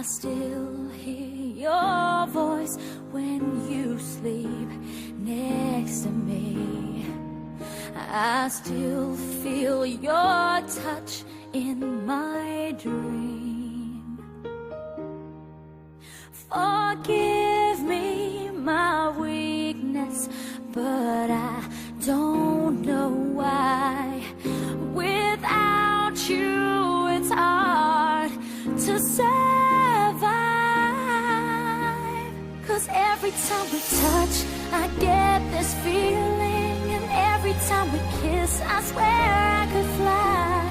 I still hear your voice when you sleep next to me. I still feel your touch in my dream. Forgive me my weakness, but I don't know why. Without you, it's hard to survive. 'Cause every time we touch, I get this feeling. And every time we kiss, I swear I could fly.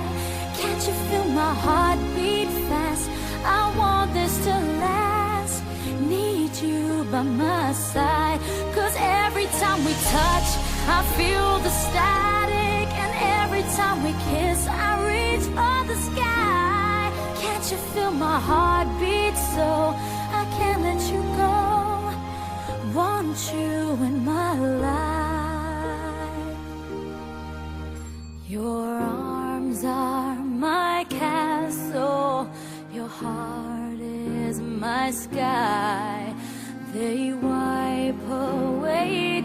Can't you feel my heart beat fast? I want this to last. Need you by my side. 'Cause every time we touch, I feel the static. And every time we kiss, I reach for the sky. Can't you feel my heart beat so I can't let you go? Want you in my life. Your arms are my castle. Your heart is my sky. They wipe away